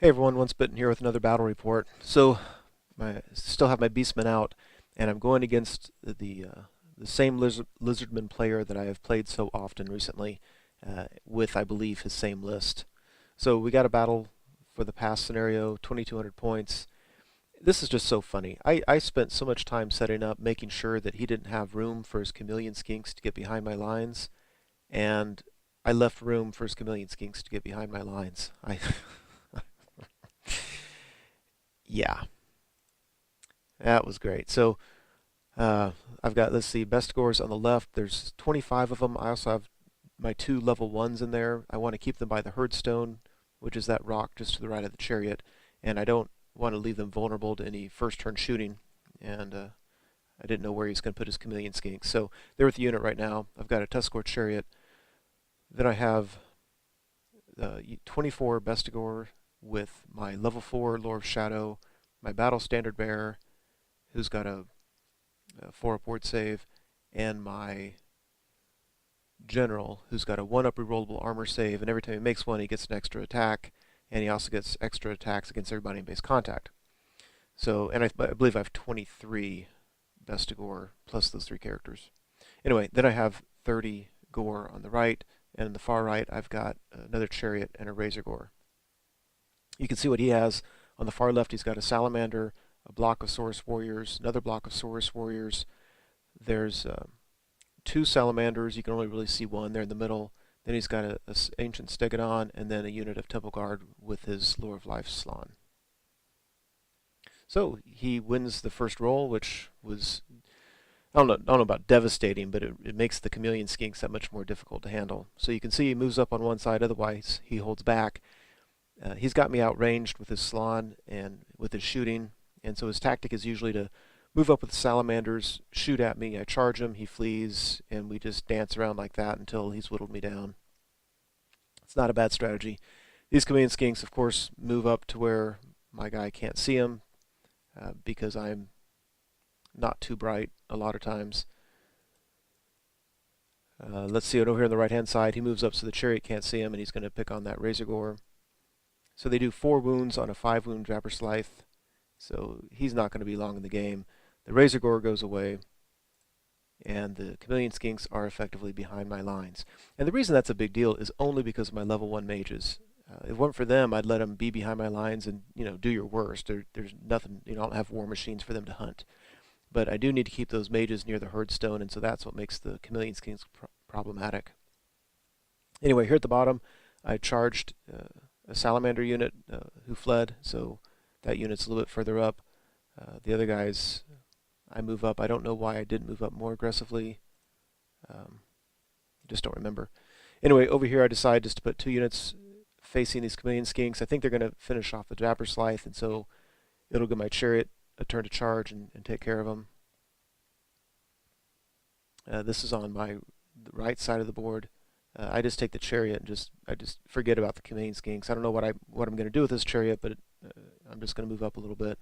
Hey everyone, Once Bitten here with another battle report. So, still have my Beastmen out, and I'm going against the same Lizardman player that I have played so often recently, with I believe his same list. So we got a battle for the past scenario, 2,200 points. This is just so funny. I spent so much time setting up, making sure that he didn't have room for his chameleon skinks to get behind my lines, and I left room for his chameleon skinks to get behind my lines. Yeah, that was great. So I've got, let's see, best scores on the left. There's 25 of them. I also have my two level 1s in there. I want to keep them by the herdstone, which is that rock just to the right of the chariot, and I don't want to leave them vulnerable to any first turn shooting, and I didn't know where he was going to put his chameleon skinks. So they're with the unit right now. I've got a Tuscarora chariot. Then I have 24 Bestigor with my level 4 Lore of Shadow, my Battle Standard Bearer, who's got a 4 upward save, and my General, who's got a 1 up rerollable armor save, and every time he makes one, he gets an extra attack, and he also gets extra attacks against everybody in base contact. So, and I believe I have 23 Bestigor plus those 3 characters. Anyway, then I have 30 Gore on the right, and on the far right, I've got another chariot and a Razor Gore. You can see what he has. On the far left, he's got a Salamander, a block of Saurus Warriors, another block of Saurus Warriors. There's 2 Salamanders. You can only really see one there in the middle. Then he's got a Ancient Stegodon, and then a unit of Temple Guard with his Lore of Life Slann. So he wins the first roll, which was, I don't know about devastating, but it makes the chameleon skinks that much more difficult to handle. So you can see he moves up on one side, otherwise he holds back. He's got me outranged with his Slann and with his shooting, and so his tactic is usually to move up with the salamanders, shoot at me, I charge him, he flees, and we just dance around like that until he's whittled me down. It's not a bad strategy. These chameleon skinks, of course, move up to where my guy can't see him, because I'm not too bright a lot of times. Let's see it over here on the right hand side. He moves up so the chariot can't see him, and he's going to pick on that Razor Gore. So they do 4 wounds on a 5 wound Jabberslythe, so he's not going to be long in the game. The Razor Gore goes away, and the chameleon skinks are effectively behind my lines. And the reason that's a big deal is only because of my level 1 mages. If it weren't for them, I'd let them be behind my lines and, do your worst. There's nothing, I don't have war machines for them to hunt. But I do need to keep those mages near the herdstone, and so that's what makes the chameleon skinks problematic. Anyway, here at the bottom, I charged a salamander unit who fled, so that unit's a little bit further up. The other guys, I move up. I don't know why I didn't move up more aggressively. Just don't remember. Anyway, over here I decide just to put 2 units facing these chameleon skinks. I think they're going to finish off the Jabberslythe, and so it'll give my chariot a turn to charge and take care of them. This is on the right side of the board. I just take the chariot and I just forget about the chameleon skinks. I don't know what I'm going to do with this chariot, but I'm just going to move up a little bit.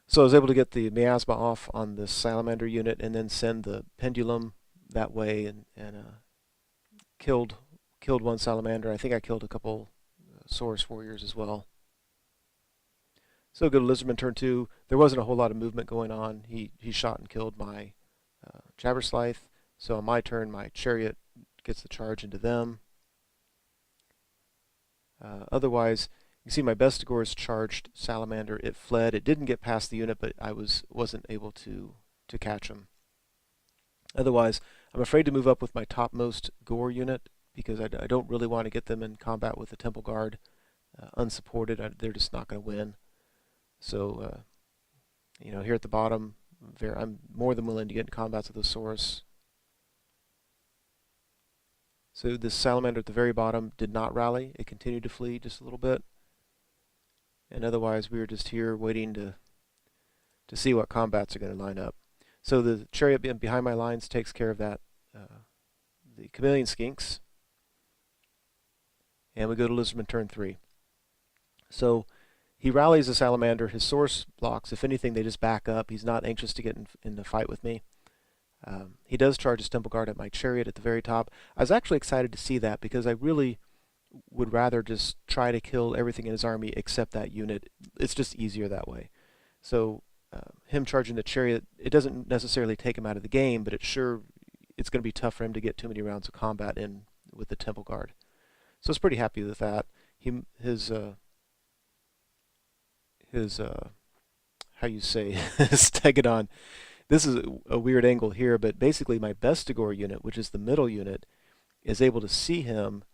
So I was able to get the miasma off on the salamander unit and then send the pendulum that way and killed 1 salamander. I think I killed a couple Saurus Warriors as well. So go to Lizardman turn 2. There wasn't a whole lot of movement going on. He shot and killed my Jabberslythe. So on my turn, my chariot gets the charge into them. Otherwise, you can see my Bestigor's charged salamander. It fled. It didn't get past the unit, but I wasn't able to catch him. Otherwise, I'm afraid to move up with my topmost Gore unit because I don't really want to get them in combat with the Temple Guard unsupported. They're just not going to win. So, here at the bottom, I'm more than willing to get in combats with the Saurus. So this salamander at the very bottom did not rally. It continued to flee just a little bit. And otherwise, we were just here waiting to see what combats are going to line up. So the chariot behind my lines takes care of that, the chameleon skinks. And we go to Lizardman turn 3. So he rallies the salamander. His source blocks. If anything, they just back up. He's not anxious to get in the fight with me. He does charge his Temple Guard at my chariot at the very top. I was actually excited to see that because I really would rather just try to kill everything in his army except that unit. It's just easier that way. So him charging the chariot, it doesn't necessarily take him out of the game, but it's going to be tough for him to get too many rounds of combat in with the Temple Guard. So I was pretty happy with that. His how you say Stegodon. This is a weird angle here, but basically my Bestigor unit, which is the middle unit, is able to see him,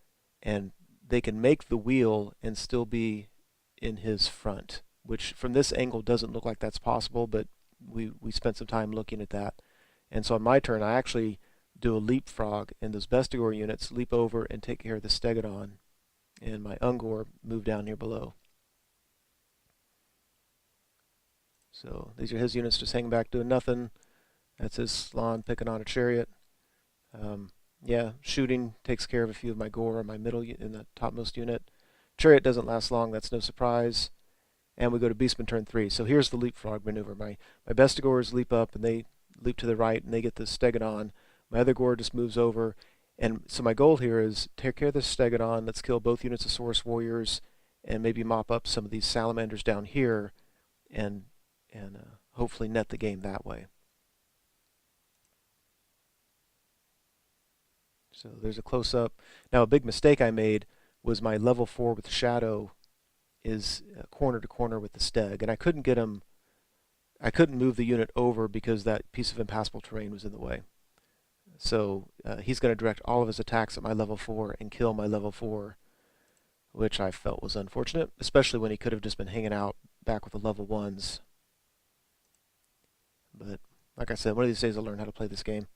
and they can make the wheel and still be in his front, which from this angle doesn't look like that's possible, but we spent some time looking at that. And so on my turn, I actually do a leapfrog, and those Bestigor units leap over and take care of the Stegodon, and my Ungor move down here below. So these are his units just hanging back doing nothing. That's his Slann picking on a chariot. Yeah, shooting takes care of a few of my gore on my middle in the topmost unit. Chariot doesn't last long, that's no surprise. And we go to Beastman turn 3. So here's the leapfrog maneuver. My Bestigors leap up and they leap to the right and they get the Stegodon. My other gore just moves over. And so my goal here is take care of the Stegodon. Let's kill both units of Saurus Warriors and maybe mop up some of these Salamanders down here and hopefully net the game that way. So there's a close-up. Now a big mistake I made was my level 4 with Shadow is corner to corner with the Steg, and I couldn't get him. I couldn't move the unit over because that piece of impassable terrain was in the way. So he's going to direct all of his attacks at my level 4 and kill my level 4, which I felt was unfortunate, especially when he could have just been hanging out back with the level 1s. But like I said, one of these days I'll learn how to play this game.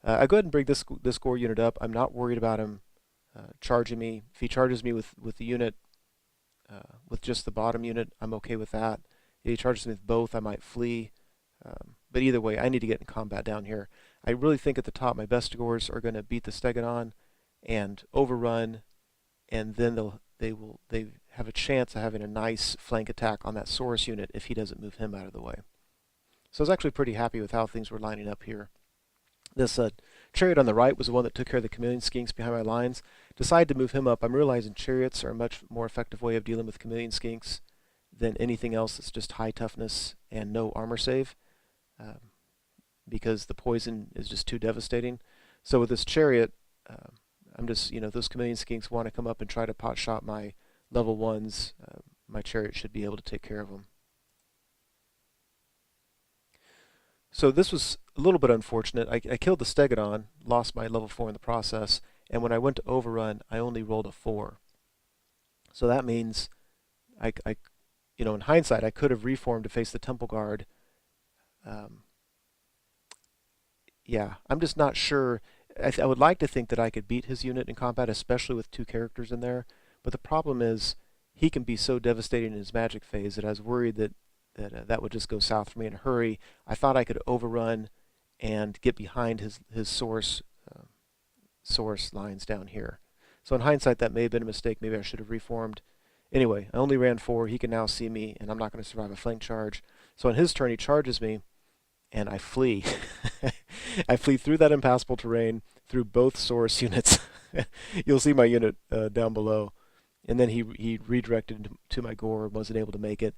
I go ahead and bring this gore unit up. I'm not worried about him charging me. If he charges me with the unit, with just the bottom unit, I'm okay with that. If he charges me with both, I might flee. But either way, I need to get in combat down here. I really think at the top my Bestigors are going to beat the Stegodon and overrun, and then they have a chance of having a nice flank attack on that Saurus unit if he doesn't move him out of the way. So I was actually pretty happy with how things were lining up here. This chariot on the right was the one that took care of the chameleon skinks behind my lines. Decided to move him up. I'm realizing chariots are a much more effective way of dealing with chameleon skinks than anything else that's just high toughness and no armor save, because the poison is just too devastating. So with this chariot, I'm just, those chameleon skinks want to come up and try to pot shot my level 1s. My chariot should be able to take care of them. So this was a little bit unfortunate. I killed the Stegodon, lost my level 4 in the process, and when I went to overrun, I only rolled a 4. So that means, in hindsight, I could have reformed to face the Temple Guard. Yeah, I'm just not sure. I would like to think that I could beat his unit in combat, especially with 2 characters in there. But the problem is, he can be so devastating in his magic phase that I was worried that that would just go south for me in a hurry. I thought I could overrun and get behind his source lines down here. So in hindsight, that may have been a mistake. Maybe I should have reformed. Anyway, I only ran 4. He can now see me, and I'm not going to survive a flank charge. So on his turn, he charges me, and I flee. I flee through that impassable terrain, through both source units. You'll see my unit down below. And then he redirected to my gore and wasn't able to make it.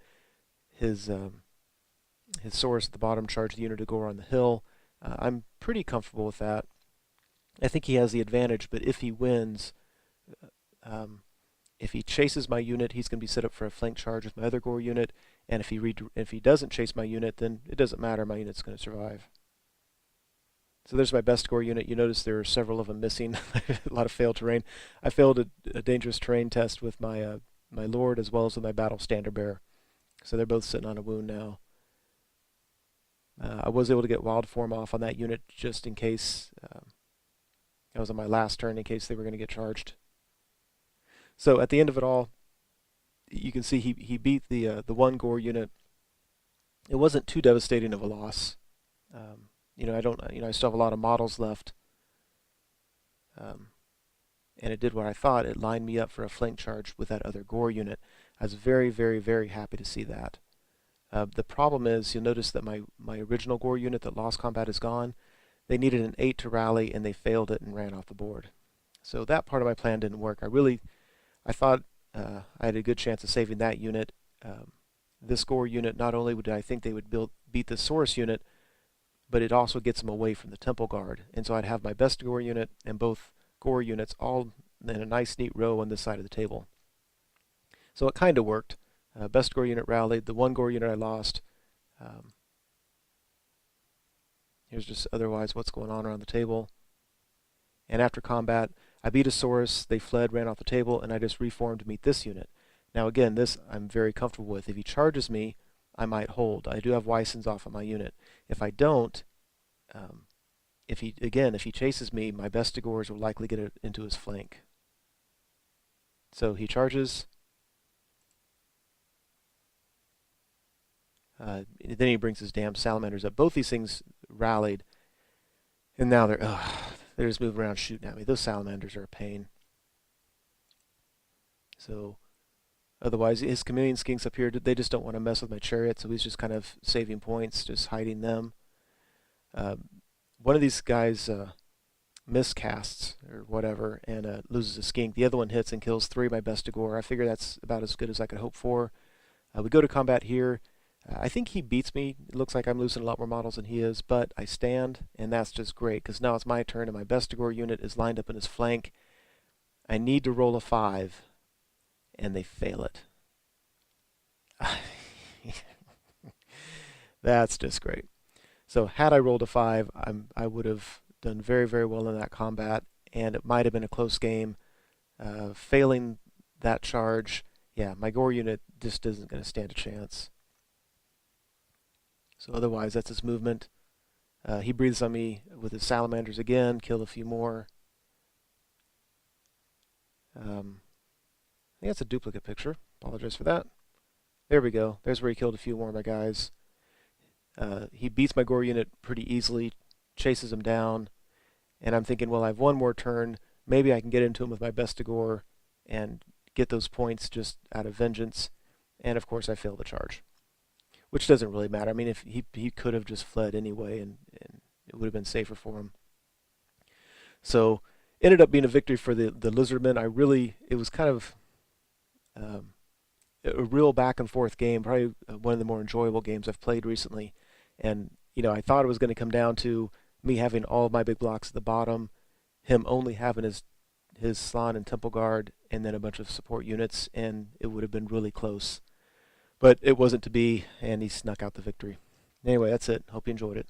His source at the bottom charged the unit of gore on the hill. I'm pretty comfortable with that. I think he has the advantage, but if he wins, if he chases my unit, he's going to be set up for a flank charge with my other gore unit, and if he doesn't chase my unit, then it doesn't matter, my unit's going to survive. So there's my best gore unit. You notice there are several of them missing, a lot of failed terrain. I failed a dangerous terrain test with my my Lord as well as with my Battle Standard Bearer. So they're both sitting on a wound now. I was able to get wild form off on that unit just in case. That was on my last turn in case they were going to get charged. So at the end of it all, you can see he beat the 1 gore unit. It wasn't too devastating of a loss. I still have a lot of models left. And it did what I thought. It lined me up for a flank charge with that other gore unit. I was very, very, very happy to see that. The problem is, you'll notice that my original gore unit that lost combat is gone. They needed an 8 to rally, and they failed it and ran off the board. So that part of my plan didn't work. I really I thought I had a good chance of saving that unit. This gore unit, not only would I think they would beat the Saurus unit, but it also gets them away from the Temple Guard. And so I'd have my best gore unit and both gore units all in a nice neat row on this side of the table. So it kind of worked. Best gore unit rallied. The one gore unit I lost. Here's just otherwise what's going on around the table. And after combat, I beat a Saurus, they fled, ran off the table, and I just reformed to meet this unit. Now again, this I'm very comfortable with. If he charges me, I might hold. I do have Weissens off of my unit. If I don't, if he chases me, my Bestigors will likely get into his flank. So he charges. Then he brings his damn salamanders up. Both these things rallied, and now they're just moving around shooting at me. Those salamanders are a pain. So otherwise, his chameleon skinks up here, they just don't want to mess with my chariot, so he's just kind of saving points, just hiding them. One of these guys miscasts or whatever and loses a skink. The other one hits and kills 3 of my Bestigor. I figure that's about as good as I could hope for. We go to combat here. I think he beats me. It looks like I'm losing a lot more models than he is, but I stand, and that's just great, because now it's my turn, and my Bestigor unit is lined up in his flank. I need to roll a 5, and they fail it. That's just great. So had I rolled a 5, I would have done very, very well in that combat, and it might have been a close game. Failing that charge, yeah, my Gore unit just isn't going to stand a chance. So otherwise, that's his movement. He breathes on me with his salamanders again, kill a few more. I think that's a duplicate picture. Apologize for that. There we go. There's where he killed a few more of my guys. He beats my Gore unit pretty easily, chases him down, and I'm thinking, well, I have one more turn. Maybe I can get into him with my Bestigor and get those points just out of vengeance. And of course, I fail the charge, which doesn't really matter. I mean, if he could have just fled anyway, and it would have been safer for him. So, ended up being a victory for the Lizardmen. It was kind of a real back and forth game, probably one of the more enjoyable games I've played recently. And I thought it was going to come down to me having all of my big blocks at the bottom, him only having his Slann and Temple Guard, and then a bunch of support units, and it would have been really close. But it wasn't to be, and he snuck out the victory. Anyway, that's it. Hope you enjoyed it.